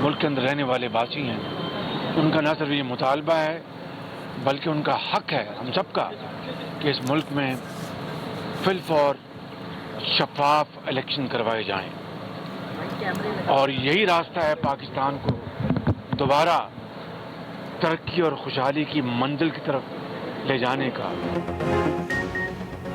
मुल्क के अंदर रहने वाले वासी हैं, उनका न सिर्फ ये मुतालबा है बल्कि उनका हक है हम सबका कि इस मुल्क में फिल्फ और शफाफ इलेक्शन करवाए जाएं और यही रास्ता है पाकिस्तान को दोबारा तरक्की और खुशहाली की मंजिल की तरफ ले जाने का।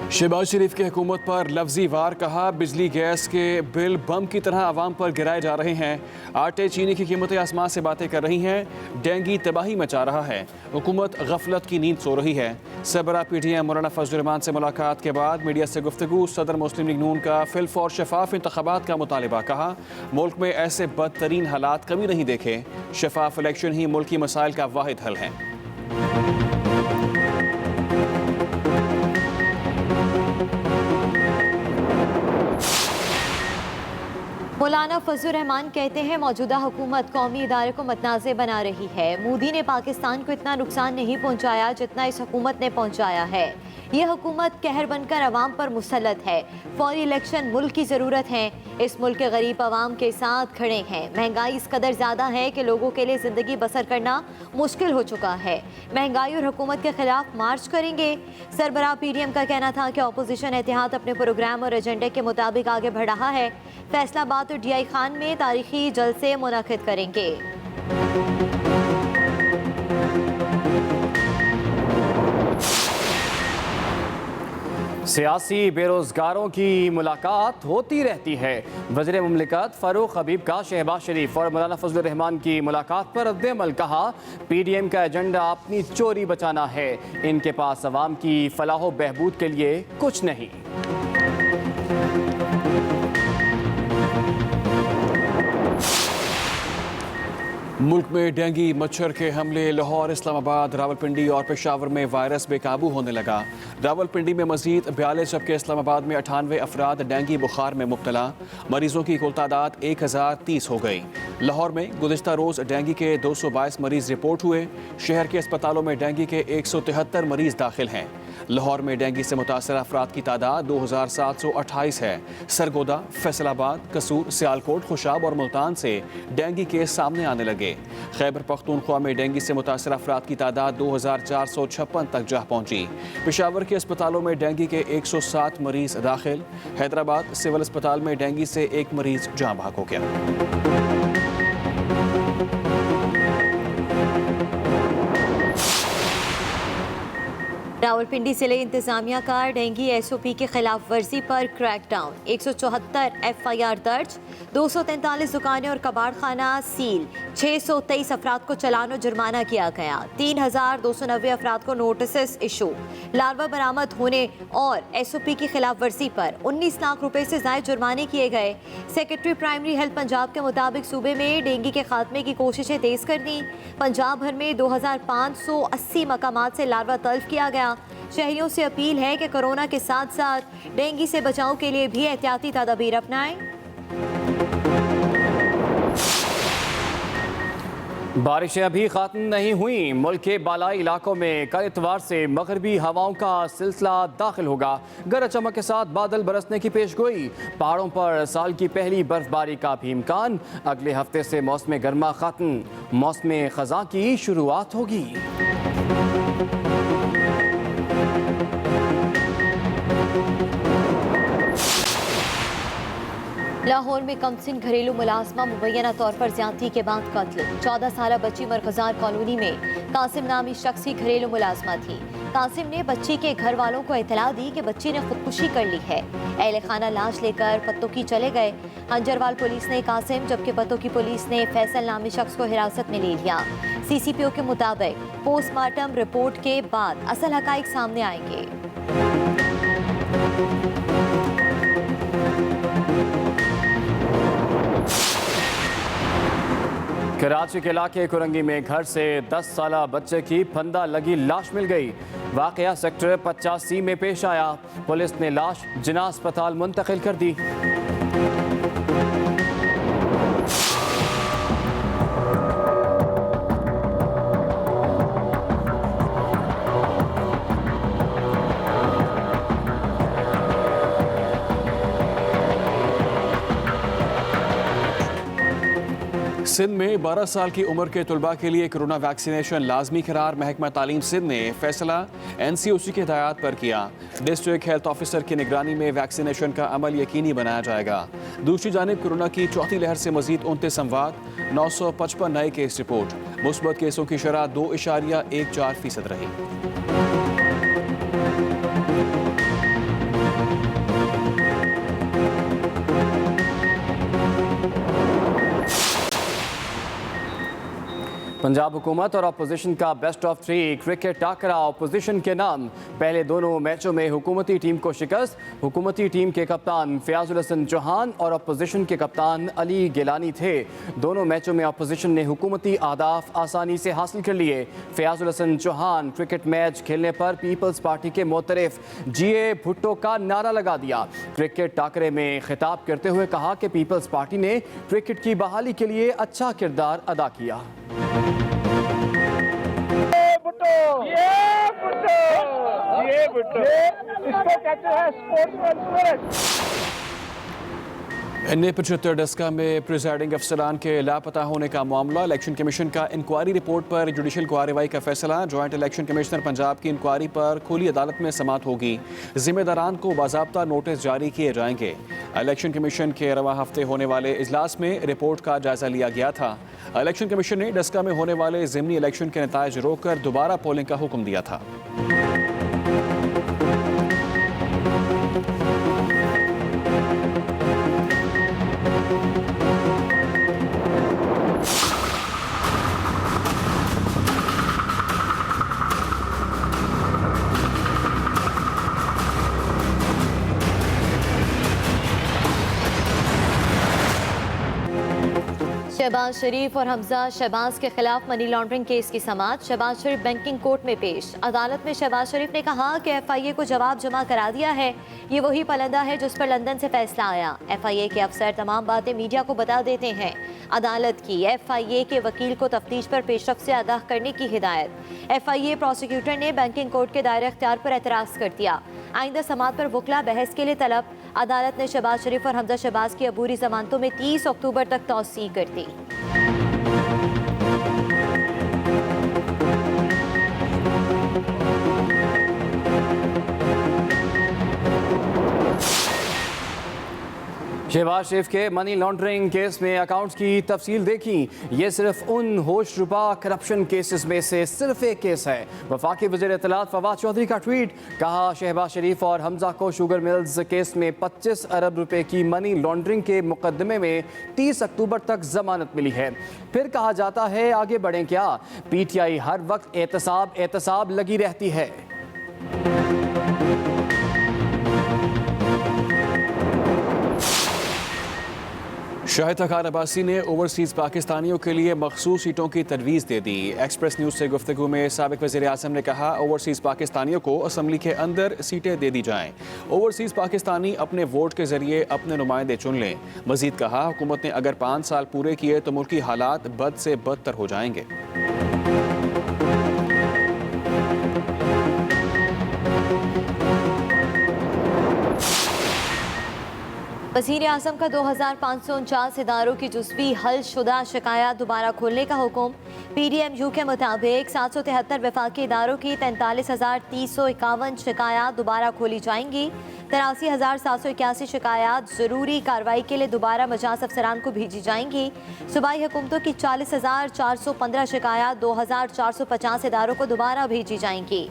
शहबाज शरीफ की हुकूमत पर लफ्जी वार कहा, बिजली गैस के बिल बम की तरह आवाम पर गिराए जा रहे हैं। आटे चीनी की कीमतें आसमान से बातें कर रही हैं। डेंगी तबाही मचा रहा है। हुकूमत गफलत की नींद सो रही है। सरबराह PTM मौलाना फजलुर रहमान से मुलाकात के बाद मीडिया से गुफ्तगू। सदर मुस्लिम लीग नून का फिल्फ और शफाफ इंतखाबात का मुतालिबा। कहा, मुल्क में ऐसे बदतरीन हालात कभी नहीं देखे। शफाफ इलेक्शन ही मुल्की मसाइल का वाहिद हल है। मौलाना फजलुर रहमान कहते हैं, मौजूदा हुकूमत कौमी इदारे को मतनाज़े बना रही है। मोदी ने पाकिस्तान को इतना नुकसान नहीं पहुंचाया जितना इस हुकूमत ने पहुंचाया है। यह हुकूमत कहर बनकर अवाम पर मुसल्लत है। फौरी इलेक्शन मुल्क की ज़रूरत है। इस मुल्क के गरीब अवाम के साथ खड़े हैं। महंगाई इस कदर ज़्यादा है कि लोगों के लिए ज़िंदगी बसर करना मुश्किल हो चुका है। महंगाई और हुकूमत के खिलाफ मार्च करेंगे। सरबराह PTM का कहना था कि अपोजिशन एतिहाद अपने प्रोग्राम और एजेंडे के मुताबिक आगे बढ़ रहा है। फैसलाबाद और DI खान में तारीखी जलसे मुनक़िद करेंगे। सियासी बेरोजगारों की मुलाकात होती रहती है। वज़ीर मुमलिकत फ़ारूक हबीब का शहबाज शरीफ और मौलाना फजलुर रहमान की मुलाकात पर रद्द-ए-अमल। कहा, PTM का एजेंडा अपनी चोरी बचाना है। इनके पास अवाम की फलाह बहबूद के लिए कुछ नहीं। मुल्क में डेंगी मच्छर के हमले। लाहौर, इस्लामाबाद, रावलपिंडी और पेशावर में वायरस बेकाबू होने लगा। रावलपिंडी में मजीद 42 जबकि इस्लामाबाद में 98 अफराद डेंगी बुखार में मुब्तला। मरीजों की कुल तादाद 1030 हो गई। लाहौर में गुज़िश्ता रोज़ डेंगी के 222 मरीज रिपोर्ट हुए। शहर के अस्पतालों में डेंगी के 173 मरीज दाखिल हैं। लाहौर में डेंगी से मुतासर अफराद की तादाद 2728 है। सरगोदा, फैसलाबाद, कसूर, सियालकोट, खुशाब और मुल्तान से डेंगी केस सामने आने लगे। खैबर पख्तूनख्वा में डेंगी से मुतासर अफराद की तादाद 2456 तक जा पहुंची। पेशावर के अस्पतालों में डेंगी के 107 मरीज दाखिल। हैदराबाद सिविल अस्पताल में डेंगी से एक मरीज जाँ भाग हो गया। रावलपिंडी जिले इंतजामिया का डेंगी SOP की खिलाफ वर्जी पर क्रैकडाउन। 174 FIR दर्ज। 243 दुकानें और कबाड़ खाना सील। 623 अफराद को चालान और जुर्माना किया गया। 3290 अफराद को नोटिस इशू। लार्वा बरामद होने और SOP की खिलाफ वर्जी पर 19 लाख रुपए से ज्यादा जुर्माने किए गए। सेक्रेटरी प्राइमरी हेल्थ पंजाब के मुताबिक सूबे में डेंगी के खात्मे की कोशिशें तेज कर दी। पंजाब भर में 2580 मकामात से लार्वा तल्फ किया गया। शहरियों से अपील है कि कोरोना के साथ साथ डेंगी से बचाव के लिए भी एहतियाती तदाबीर अपनाएं। बारिशें अभी खत्म नहीं हुई। मुल्क के बालाई इलाकों में कल इतवार से मगरबी हवाओं का सिलसिला दाखिल होगा। गरज चमक के साथ बादल बरसने की पेशगोई। पहाड़ों पर साल की पहली बर्फबारी का भी इम्कान। अगले हफ्ते से मौसम गर्मा खत्म, मौसम खज़ां की शुरुआत होगी। लाहौर में कमसिन घरेलू मुलाजमा मुबैना तौर पर ज्यादती के बाद कत्ल। 14 साल बच्ची मरकजार कॉलोनी में कासिम नामी शख्स की घरेलू मुलाजमा थी। कासिम ने बच्ची के घर वालों को इतला दी कि बच्ची ने खुदकुशी कर ली है। अहले खाना लाश लेकर पत्तों की चले गए। हंजरवाल पुलिस ने कासिम जबकि पत्तों की पुलिस ने फैसल नामी शख्स को हिरासत में ले लिया। CCPO के मुताबिक पोस्टमार्टम रिपोर्ट के बाद असल हकाइक सामने आएंगे। कराची के इलाके कुरंगी में घर से 10 साला बच्चे की फंदा लगी लाश मिल गई। वाकया सेक्टर 85 में पेश आया। पुलिस ने लाश जिना अस्पताल मुंतकिल कर दी। सिंध में 12 साल की उम्र के तलबा के लिए कोरोना वैक्सीनेशन लाजमी करार महकमा तालीम सिंध ने फैसला NCOC की हिदायत पर किया। डिस्ट्रिक्ट हेल्थ ऑफिसर की निगरानी में वैक्सीनेशन का अमल यकीनी बनाया जाएगा। दूसरी जानिब कोरोना की चौथी लहर से मजीद 29 अमवात, 955 नए केस रिपोर्ट। मुस्बत केसों की शरह 2.14% रही। पंजाब हुकूमत और अपोजिशन का बेस्ट ऑफ 3 क्रिकेट टाकरा अपोजिशन के नाम। पहले दोनों मैचों में हुकूमती टीम को शिकस्त। हुकूमती टीम के कप्तान फयाजुल हसन चौहान और अपोजिशन के कप्तान अली गिलानी थे। दोनों मैचों में अपोजिशन ने हुकूमती अहदाफ आसानी से हासिल कर लिए। फयाजुल हसन चौहान क्रिकेट मैच खेलने पर पीपल्स पार्टी के मोतरफ GA भुट्टो का नारा लगा दिया। क्रिकेट टाकरे में खिताब करते हुए कहा कि पीपल्स पार्टी ने क्रिकेट की बहाली के लिए अच्छा किरदार अदा किया। इसको कहते हैं स्पोर्ट्समैन स्पिरिट। NA-75 डस्का में प्रिजाइडिंग अफसरान के लापता होने का मामला। इलेक्शन कमीशन का इंक्वायरी रिपोर्ट पर जुडिशल कार्रवाई का फैसला। जॉइंट इलेक्शन कमिश्नर पंजाब की इंक्वायरी पर खुली अदालत में समाअत होगी। जिम्मेदारान को बाज़ाब्ता नोटिस जारी किए जाएंगे। इलेक्शन कमीशन के रवा हफ्ते होने वाले इजलास में रिपोर्ट का जायजा लिया गया था। इलेक्शन कमीशन ने डस्का में होने वाले ज़िमनी इलेक्शन के नताइज रोककर दोबारा पोलिंग का हुक्म दिया था। शहबाज शरीफ और हमजा शहबाज के खिलाफ मनी लॉन्ड्रिंग केस की समाअत। शहबाज शरीफ बैंकिंग कोर्ट में पेश। अदालत में शहबाज शरीफ ने कहा कि FIA को जवाब जमा करा दिया है। ये वही पलंदा है जिस पर लंदन से फैसला आया। FIA के अफसर तमाम बातें मीडिया को बता देते हैं। अदालत की FIA के वकील को तफ्तीश पर पेशरफ से आगाह करने की हिदायत। FIA प्रोसिक्यूटर ने बैंकिंग कोर्ट के दायरे इख्तियार पर एतराज़ कर दिया। आइंदा समाअत पर वकला बहस के लिए तलब। अदालत ने शहबाज शरीफ और हमजा शहबाज की अबूरी जमानतों में 30 अक्टूबर तक तौसीह कर दी। शहबाज शरीफ के मनी लॉन्ड्रिंग केस में अकाउंट्स की तफसील देखी। ये सिर्फ उन होशरुबा करप्शन केसेस में से सिर्फ एक केस है। वफाकी वज़ीर इत्तलात फवाद चौधरी का ट्वीट। कहा शहबाज शरीफ और हमजा को शुगर मिल्स केस में 25 अरब रुपए की मनी लॉन्ड्रिंग के मुकदमे में 30 अक्टूबर तक जमानत मिली है। फिर कहा जाता है आगे बढ़ें क्या। PTI हर वक्त एहतसाब लगी रहती है। शाहिद खान अब्बासी ने ओवरसीज़ पाकिस्तानियों के लिए मखसूस सीटों की तजवीज़ दे दी। एक्सप्रेस न्यूज़ से गुफ्तगू में साबिक़ वज़ीर आज़म ने कहा ओवरसीज़ पाकिस्तानियों को असम्बली के अंदर सीटें दे दी जाएँ। ओवरसीज़ पाकिस्तानी अपने वोट के ज़रिए अपने नुमाइंदे चुन लें। मज़ीद कहा हुकूमत ने अगर 5 साल पूरे किए तो मुल्की हालात बद से बदतर हो जाएंगे। वज़ीर आज़म का 2549 इदारों की जुज़वी हल शुदा शिकायत दोबारा खोलने का हुक्म। PDMU के मुताबिक 773 वफाकी इदारों की 43,351 शिकायत दोबारा खोली जाएंगी। 83,781 शिकायत ज़रूरी कार्रवाई के लिए दोबारा मजाज अफसरान को भेजी जाएंगी। सूबाई हुकूमतों की 40,415 शिकायत 2,450 इदारों को दोबारा भेजी जाएंगी।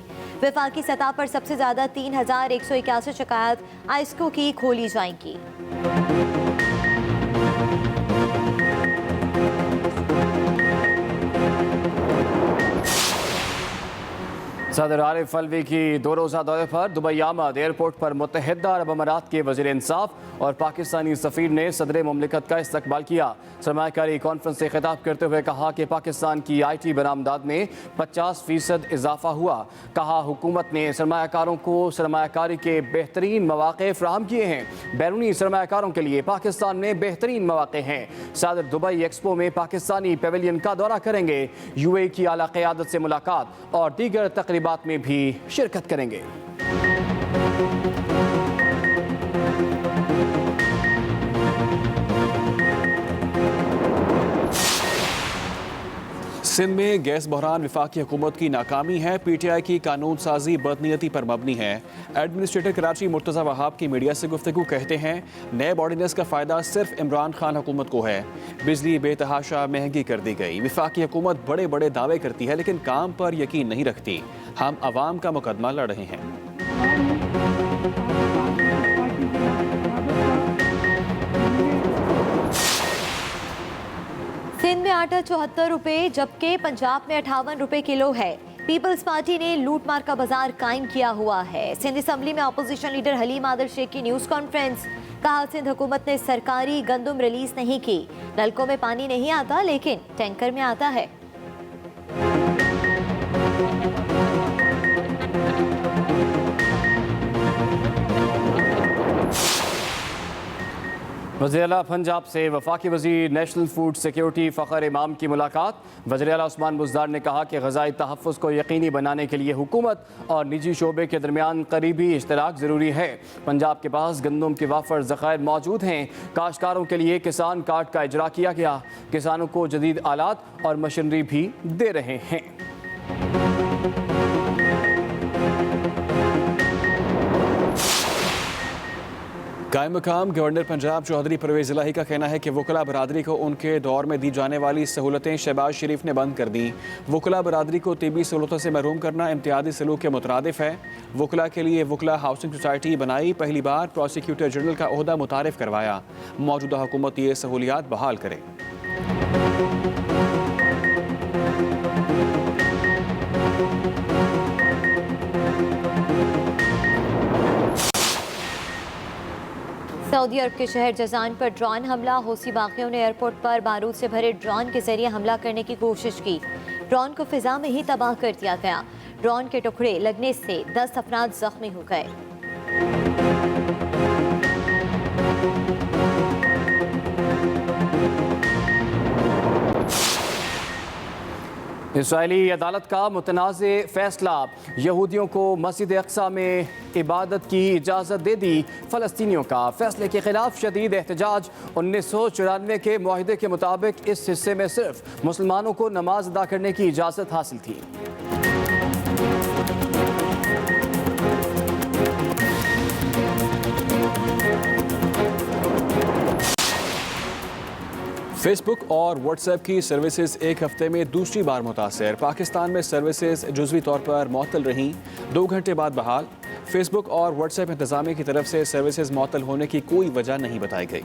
वफाकी सतह पर सबसे ज़्यादा 3,181 शिकायत आइस्को की खोली जाएंगी। सदर आरिफ अलवी की 2 रोज़ा दौरे पर दुबई आमद। एयरपोर्ट पर मुत्तहिदा अरब अमारात के वज़ीर इंसाफ और पाकिस्तानी सफ़ीर ने सदर मुमलिकत का इस्तकबाल किया। सरमायाकारी कॉन्फ्रेंस से खिताब करते हुए कहा कि पाकिस्तान की IT बरामदात में 50% इजाफा हुआ। कहा हुकूमत ने सरमायाकारों को सरमायाकारी के बेहतरीन मौक़े फ़राहम किए हैं। बैरूनी सरमायाकारों के लिए पाकिस्तान में बेहतरीन मौक़े हैं। सदर दुबई एक्सपो में पाकिस्तानी पेविलियन का दौरा करेंगे। UAE की आला क़यादत से मुलाकात और दीगर तकरीबात में भी शिरकत करेंगे। सिंध में गैस बहरान विफाकी हुकूमत की नाकामी है। PTI की कानून साजी बदनीयती पर मबनी है। एडमिनिस्ट्रेटर कराची मुर्तज़ा वहाब की मीडिया से गुफ्तगू कहते हैं नए ऑर्डिनेंस का फ़ायदा सिर्फ इमरान खान हुकूमत को है। बिजली बेतहाशा महंगी कर दी गई। विफाकी हुकूमत बड़े बड़े दावे करती है लेकिन काम पर यकीन नहीं रखती। हम आवाम का मुकदमा लड़ रहे हैं। सिंध में आटा 74 रुपए जबकि पंजाब में 58 रुपए किलो है। पीपल्स पार्टी ने लूटमार का बाजार कायम किया हुआ है। सिंध असम्बली में अपोजिशन लीडर हलीम आदिल शेख की न्यूज़ कॉन्फ्रेंस। कहा सिंध हुकूमत ने सरकारी गंदम रिलीज नहीं की। नलकों में पानी नहीं आता लेकिन टैंकर में आता है। वज़ीर-ए-आला पंजाब से वफाकी वज़ीर नेशनल फूड सिक्योरिटी फ़खर इमाम की मुलाकात। वज़ीर-ए-आला उस्मान बुज़दार ने कहा कि ग़ज़ाई तहफ़्फ़ुज़ को यकीनी बनाने के लिए हुकूमत और निजी शोबे के दरमियान करीबी इश्तराक ज़रूरी है। पंजाब के पास गंदम के वाफर ज़ख़ायर मौजूद हैं। काश्तकारों के लिए किसान कार्ड का इजरा किया गया। किसानों को जदीद आलात और मशीनरी भी दे रहे हैं। कायम मकाम गवर्नर पंजाब चौधरी परवेज़ इलाही का कहना है कि वकला बरादरी को उनके दौर में दी जाने वाली सहूलतें शहबाज शरीफ ने बंद कर दी। वकला बरादरी को तिबी सहूलतों से महरूम करना इम्तियाजी सलूक के मुतरादिफ है। वकला के लिए वकला हाउसिंग सोसाइटी बनाई। पहली बार प्रोसिक्यूटर जनरल का ओहदा मुतारिफ करवाया। मौजूदा हुकूमत ये सहूलियात बहाल करे। सऊदी अरब के शहर जजान पर ड्रोन हमला। हौसी बागियों ने एयरपोर्ट पर बारूद से भरे ड्रोन के जरिए हमला करने की कोशिश की। ड्रोन को फिजा में ही तबाह कर दिया गया। ड्रोन के टुकड़े लगने से 10 अफराद जख्मी हो गए। इसराइली अदालत का मुतनाज़े फैसला। यहूदियों को मस्जिद अक्सा में इबादत की इजाज़त दे दी। फ़लस्तीनियों का फैसले के खिलाफ शदीद एहतजाज। 1994 के मुआहदे के मुताबिक इस हिस्से में सिर्फ मुसलमानों को नमाज अदा करने की इजाज़त हासिल थी। फेसबुक और व्हाट्सएप की सर्विसेज एक हफ्ते में दूसरी बार मुतासर। पाकिस्तान में सर्विसेज जुज़वी तौर पर मअतल रहीं, 2 घंटे बाद बहाल। फेसबुक और व्हाट्सएप इंतजामिया की तरफ से सर्विसेज मअतल होने की कोई वजह नहीं बताई गई।